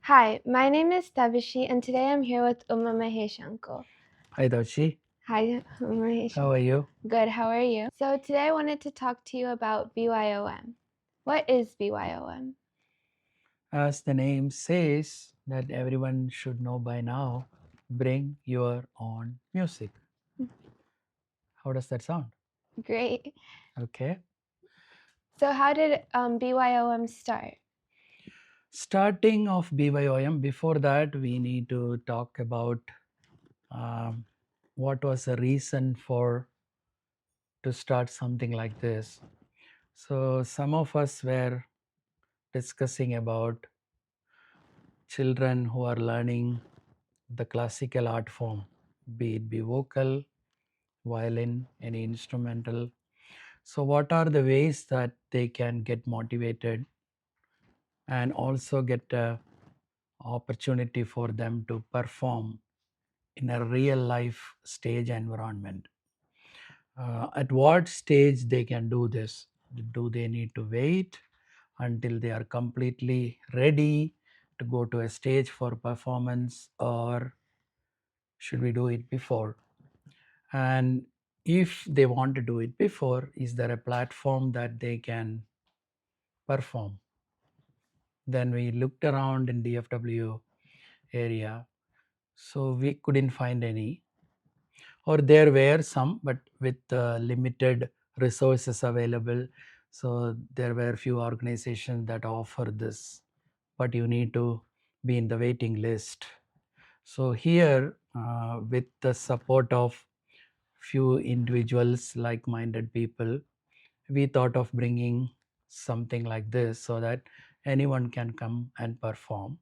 Hi, my name is Devashi, and today I'm here with Uma Mahesh uncle. Hi, Dashi. Hi, Uma Mahesh. How are you? Good, how are you? So today I wanted to talk to you about BYOM. What is BYOM? As the name says, that everyone should know by now, bring your own music. How does that sound? Great. Okay. So how did BYOM start? Starting of BYOM, before that, we need to talk about what was the reason for to start something like this. So, some of us were discussing about children who are learning the classical art form, be vocal, violin, any instrumental. So, what are the ways that they can get motivated and also get a opportunity for them to perform in a real life stage environment? At what stage they can do this? Do they need to wait until they are completely ready to go to a stage for performance, or should we do it before? And if they want to do it before, is there a platform that they can perform? Then we looked around in DFW area, so we couldn't find any, or there were some, but with limited resources available. So there were few organizations that offer this, but you need to be in the waiting list. So here, with the support of few individuals, like-minded people, we thought of bringing something like this so that anyone can come and perform,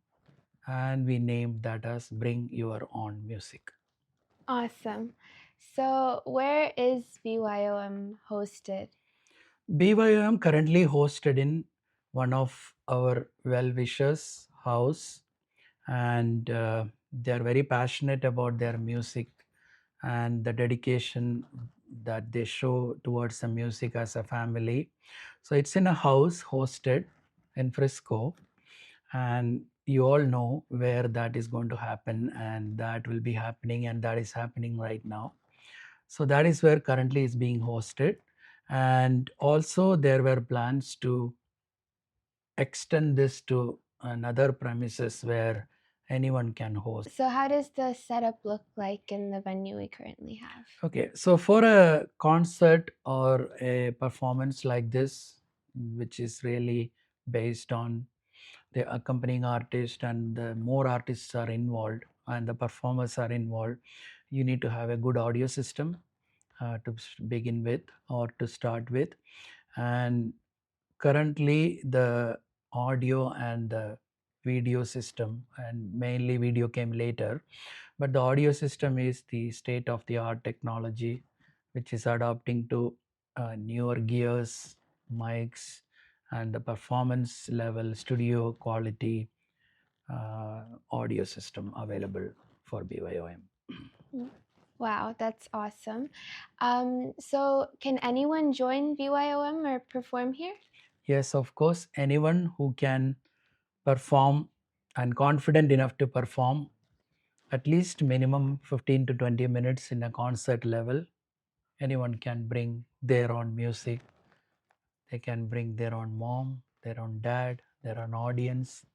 and we named that as Bring Your Own Music. Awesome. So where is BYOM hosted? BYOM currently hosted in one of our well-wishers' house, and they are very passionate about their music and the dedication that they show towards the music as a family. So it's in a house hosted in Frisco, and you all know where that is going to happen, and that will be happening, and that is happening right now. So that is where currently is being hosted, and also there were plans to extend this to another premises where anyone can host. So how does the setup look like in the venue we currently have? Okay, so for a concert or a performance like this, which is really based on the accompanying artist, and the more artists are involved and the performers are involved, you need to have a good audio system begin with or to start with. And currently, the audio and the video system, and mainly video came later, but the audio system is the state of the art technology, which is adapting to newer gears, mics, and the performance level studio quality audio system available for BYOM. Wow, that's awesome. So can anyone join BYOM or perform here? Yes, of course, anyone who can perform and confident enough to perform at least minimum 15 to 20 minutes in a concert level, anyone can bring their own music. They can bring their own mom, their own dad, their own audience,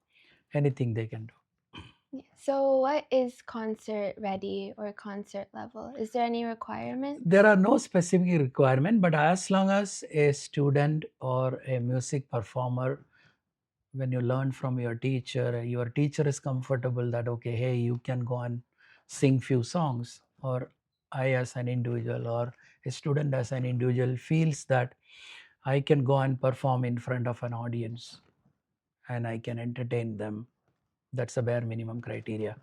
anything they can do. So what is concert ready or concert level? Is there any requirements? There are no specific requirement, but as long as a student or a music performer, when you learn from your teacher is comfortable that okay, hey, you can go and sing few songs, or I as an individual or a student as an individual feels that I can go and perform in front of an audience and I can entertain them. That's a bare minimum criteria.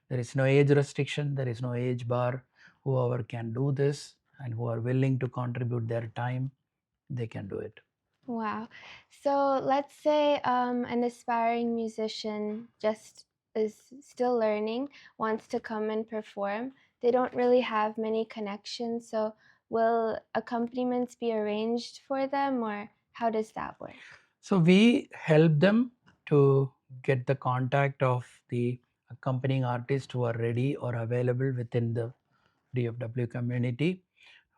There is no age restriction, there is no age bar. Whoever can do this and who are willing to contribute their time, they can do it. Wow. So let's say an aspiring musician just is still learning, wants to come and perform. They don't really have many connections. So will accompaniments be arranged for them, or how does that work? So we help them to get the contact of the accompanying artists who are ready or available within the DFW community,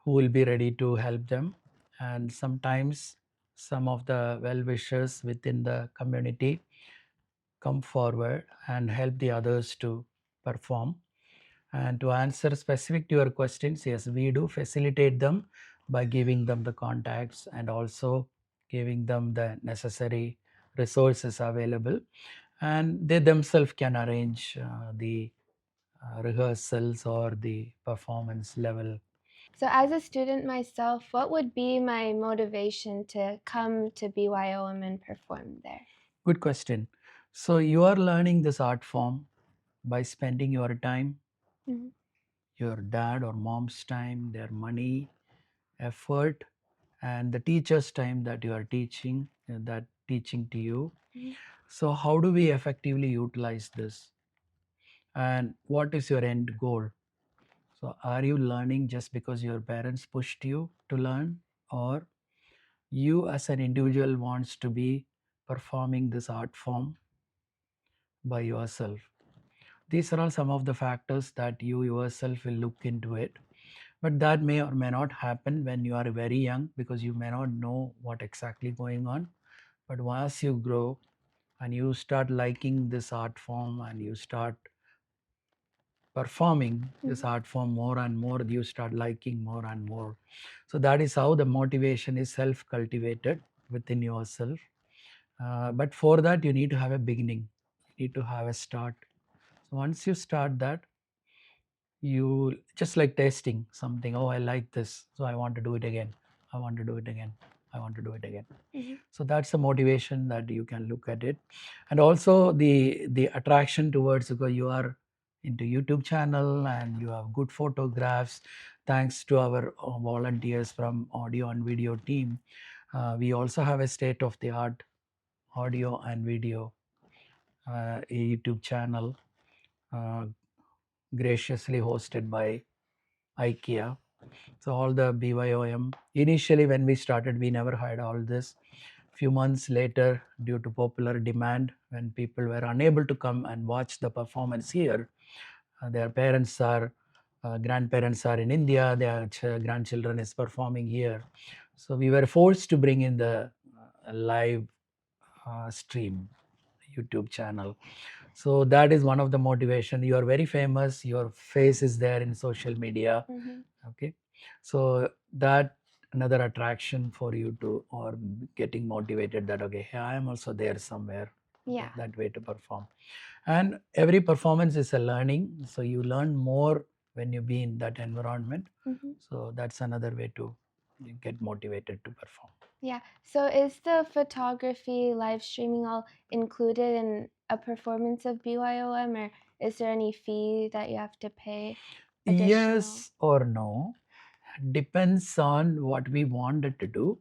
who will be ready to help them. And sometimes some of the well wishers within the community come forward and help the others to perform. And to answer specific to your questions, yes, we do facilitate them by giving them the contacts and also giving them the necessary resources available. And they themselves can arrange the rehearsals or the performance level. So, as a student myself, what would be my motivation to come to BYOM and perform there? Good question. So, you are learning this art form by spending your time, Mm-hmm. your dad or mom's time, their money, effort, and the teacher's time that you are teaching, that teaching to you. Mm-hmm. So, how do we effectively utilize this? And what is your end goal? So, are you learning just because your parents pushed you to learn, or you as an individual wants to be performing this art form by yourself? These are all some of the factors that you yourself will look into it. But that may or may not happen when you are very young, because you may not know what exactly going on. But once you grow and you start liking this art form and you start performing this Mm-hmm. art form more and more, you start liking more and more. So that is how the motivation is self cultivated within yourself. But for that, you need to have a beginning, you need to have a start. So once you start that, you just like testing something. Oh, I like this, so I want to do it again. I want to do it again. I want to do it again. Mm-hmm. So that's the motivation that you can look at it. And also the attraction towards, because you are into YouTube channel and you have good photographs. Thanks to our volunteers from audio and video team, we also have a state of the art audio and video YouTube channel, uh, graciously hosted by IKEA. So all the BYOM. Initially, when we started, we never had all this. Few months later, due to popular demand, when people were unable to come and watch the performance here, their parents are, grandparents are in India, their grandchildren is performing here. So we were forced to bring in the live stream YouTube channel. So that is one of the motivation. You are very famous, your face is there in social media. Mm-hmm. Okay, so that another attraction for you to, or getting motivated that okay, I am also there somewhere. Yeah. Okay, that way to perform. And every performance is a learning, so you learn more when you be in that environment. Mm-hmm. So that's another way to get motivated to perform. Yeah. So, is the photography live streaming all included in a performance of BYOM, or is there any fee that you have to pay additional? Yes or no, depends on what we wanted to do.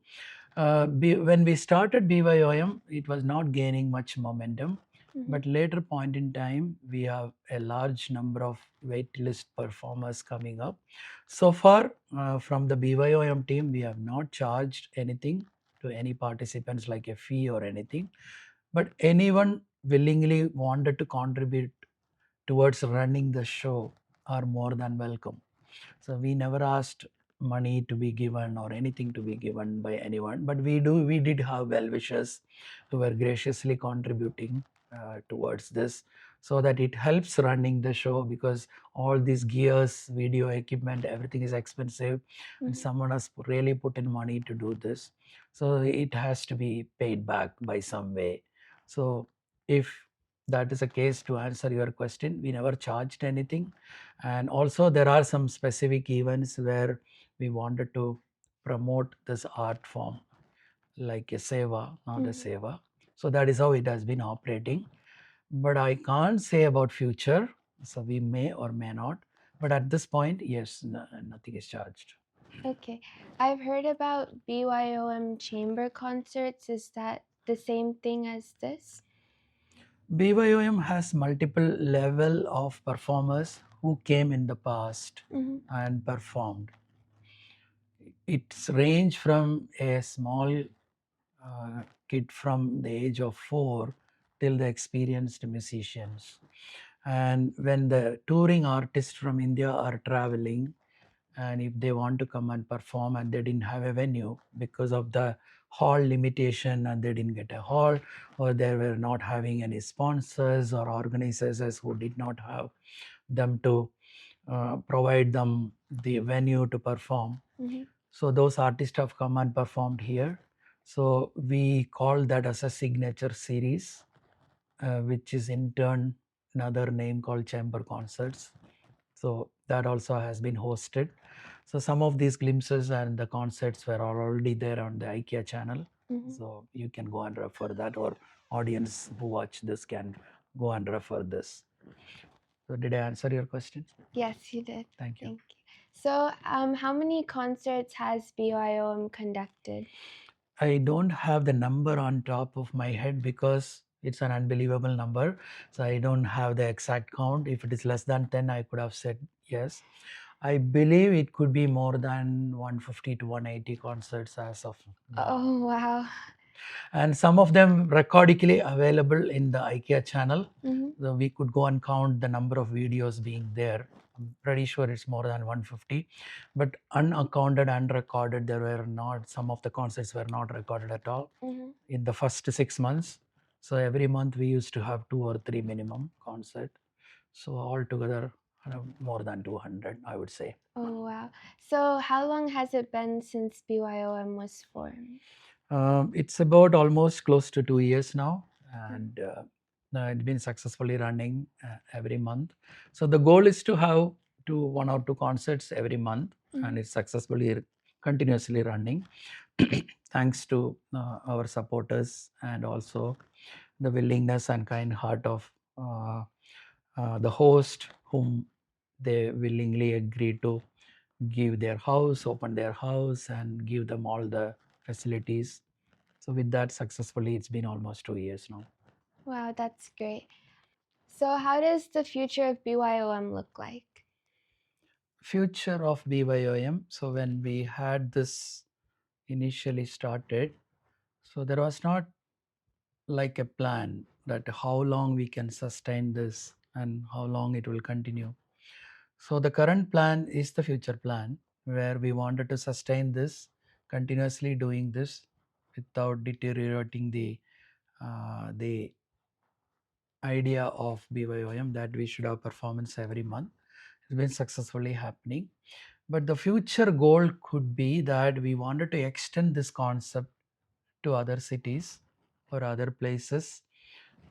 When we started BYOM, it was not gaining much momentum. Mm-hmm. But later point in time, we have a large number of waitlist performers coming up. So far, from the BYOM team, we have not charged anything to any participants like a fee or anything. But anyone willingly wanted to contribute towards running the show are more than welcome. So we never asked money to be given or anything to be given by anyone, but we did have well wishers who were graciously contributing towards this, so that it helps running the show, because all these gears, video equipment, everything is expensive, and Mm-hmm. someone has really put in money to do this, so it has to be paid back by some way. So if that is a case, to answer your question, we never charged anything. And also there are some specific events where we wanted to promote this art form, like a seva, not a Mm-hmm. seva. So that is how it has been operating. But I can't say about future, so we may or may not. But at this point, yes, nothing is charged. Okay. I've heard about BYOM chamber concerts. Is that the same thing as this? BYOM has multiple level of performers who came in the past Mm-hmm. and performed. It's range from a small kid from the age of 4 till the experienced musicians. And when the touring artists from India are traveling, and if they want to come and perform and they didn't have a venue because of the hall limitation and they didn't get a hall, or they were not having any sponsors or organizers who did not have them to provide them the venue to perform. So those artists have come and performed here. So we call that as a signature series, which is in turn another name called chamber concerts. So that also has been hosted. So some of these glimpses and the concerts were already there on the IKEA channel. So you can go and refer that, or audience who watch this can go and refer this. So did I answer your question? Yes, you did. Thank you. Thank you. So, how many concerts has BYOM conducted? I don't have the number on top of my head because it's an unbelievable number. So I don't have the exact count. If it is less than 10, I could have said yes. I believe it could be more than 150 to 180 concerts as of now. Oh, wow. And some of them recordically available in the IKEA channel. Mm-hmm. So we could go and count the number of videos being there. I'm pretty sure it's more than 150, but unaccounted, unrecorded, there were not, some of the concerts were not recorded at all in the first 6 months. So every month we used to have 2 or 3 minimum concert. So altogether, more than 200, I would say. Oh, wow. So, how long has it been since BYOM was formed? It's about almost close to 2 years now, and it's been successfully running every month. So the goal is to have 1 or 2 concerts every month, and it's successfully continuously running, thanks to our supporters and also the willingness and kind heart of the host, whom they willingly agree to give their house, open their house, and give them all the facilities. So with that, successfully, it's been almost 2 years now. Wow, that's great. So, how does the future of BYOM look like? Future of BYOM. So when we had this initially started, so there was not like a plan that how long we can sustain this and how long it will continue. So the current plan is the future plan, where we wanted to sustain this, continuously doing this without deteriorating the idea of BYOM, that we should have performance every month. It's been successfully happening. But the future goal could be that we wanted to extend this concept to other cities or other places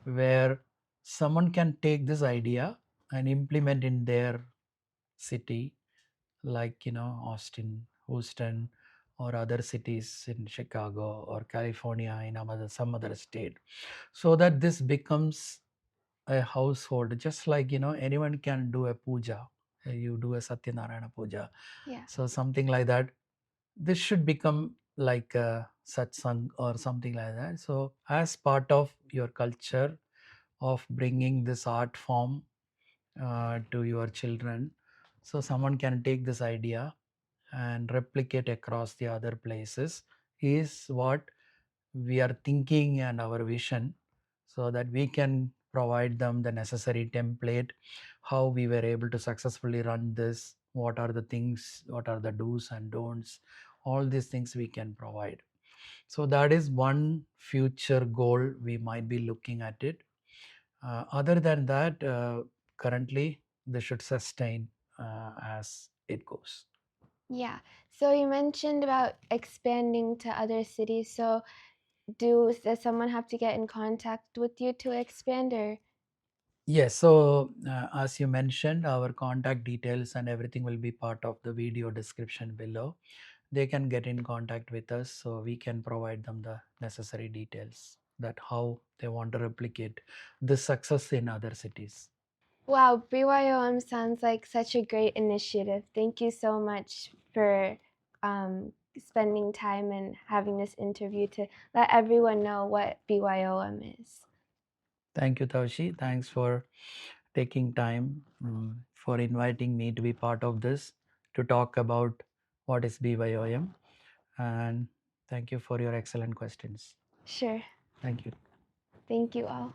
where someone can take this idea and implement in their city, like Austin, Houston, or other cities in Chicago or California, in some other state, so that this becomes a household. Just like anyone can do a puja. You do a Satyanarayana puja, Yeah. so something like that. This should become like a satsang or something like that. So as part of your culture of bringing this art form to your children, so someone can take this idea and replicate across the other places, is what we are thinking and our vision, so that we can provide them the necessary template, how we were able to successfully run this, what are the things, what are the do's and don'ts, all these things we can provide. So that is one future goal we might be looking at it. Other than that, currently they should sustain as it goes. Yeah. So, you mentioned about expanding to other cities. So, does someone have to get in contact with you to expand, or? Yes, so as you mentioned, our contact details and everything will be part of the video description below. They can get in contact with us so we can provide them the necessary details, that how they want to replicate this success in other cities. Wow, BYOM sounds like such a great initiative. Thank you so much for spending time and having this interview to let everyone know what BYOM is. Thank you, Taushi. Thanks for taking time, for inviting me to be part of this, to talk about what is BYOM. And thank you for your excellent questions. Sure. Thank you. Thank you all.